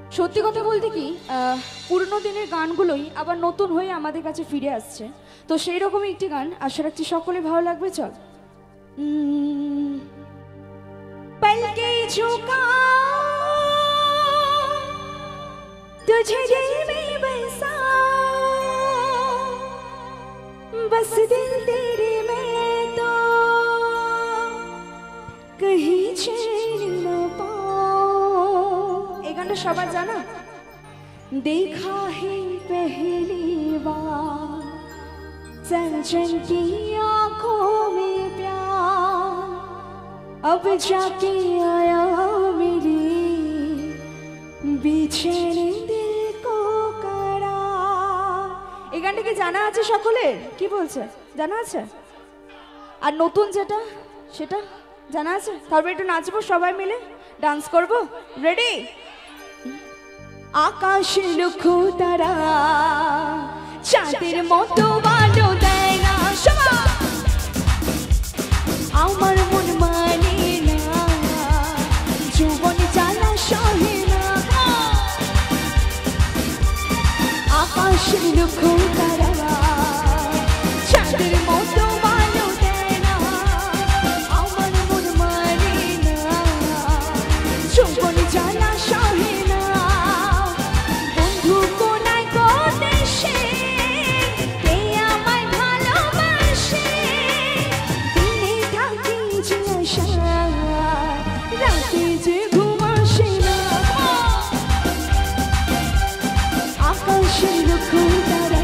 সত্যি কথা বলতে কি পুরনো দিনের গানগুলোই আবার নতুন হয়ে আমাদের কাছে ফিরে আসছে। তো সেই রকমই একটি গান আশা রাখছি সকলে ভালো লাগবে। চল पलके झुका तुझे दिल में बसा बस दिल तेरे में तो कहीं चैन न पाऊं। ये गाना सबार जाना? देखा है पहली बार सनचन की आंखों में प्यार अब जाके आया मेरी बेचैन दिल को करार। এই গানটা কি জানা আছে সকলের? কি বলছে, জানা আছে? আর নতুন যেটা সেটা জানা আছে? তারপর একটু নাচবো সবাই মিলে, ডান্স করব। রেডি? আকাশে লক্ষ্য তারা চাঁদের মতো আলো দেয় না সবাই, আমার মন মানে না জীবনে জ্বালা সহে না। আকাশে লক্ষ্য তারা চাঁদের মতো আলো দেয় না, আমার মন মানে না জীবনে জ্বালা সহে না। বন্ধু কোনায় কোন দেশে কে আমায় ভালোবাসে, দিনে থাকি যে আশায় রাতে যে ঘুম আসে না। আকাশে লক্ষ্য তারা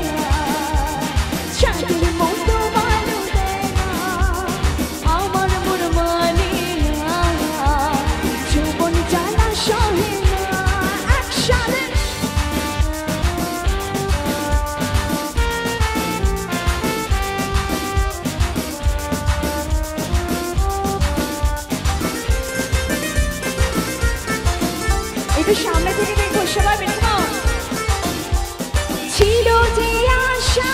চাঁদের মতো আলো দেয় না, আমার মন মানে না জীবন জ্বালা সহে না। একসাথে একটু সামনে থেকে দেখো সবাই বেরো। ছিল যে আশা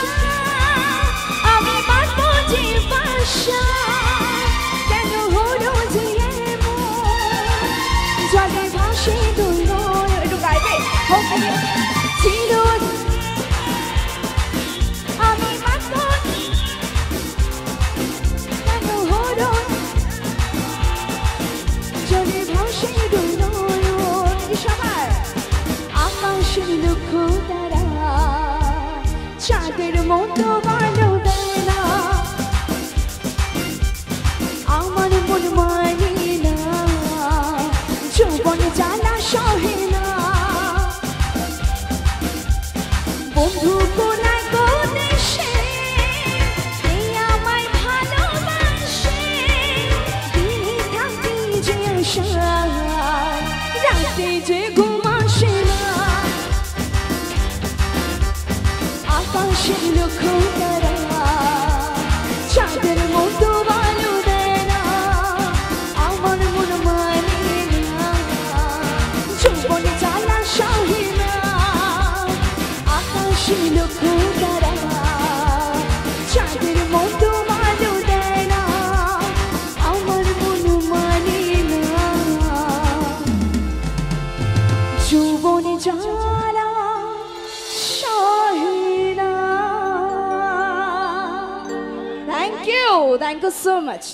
আমি বাঁধবো যে বাসা, কেন হলো যে এমন জলে ভাসে দোল। একটু গাইবে? ছিল আমি বাঁধবো কেন হলো জলে ভাসে দোল। সবাই আকাশের লক্ষ্য তারা চাঁদের মতো আলো দেয় না, আমার মন মানে না যৌবনে জ্বালা সহে না। বন্ধু কোনায় কোন দেশে কে আমায় ভালোবাসে, দিনে থাকি যে আশায় রাতে যে ঘুম আসে না। আকাশের লক্ষ্য তারা চাঁদের মতো আলো দেয় না, আমার মন মানে না যৌবনে জ্বালা সহে না। আকাশের লক্ষ্য তারা চাঁদের মতো আলো দেয় না, আমার মন মানে না যৌবনে জ্বালা সহে না। Thank you so much.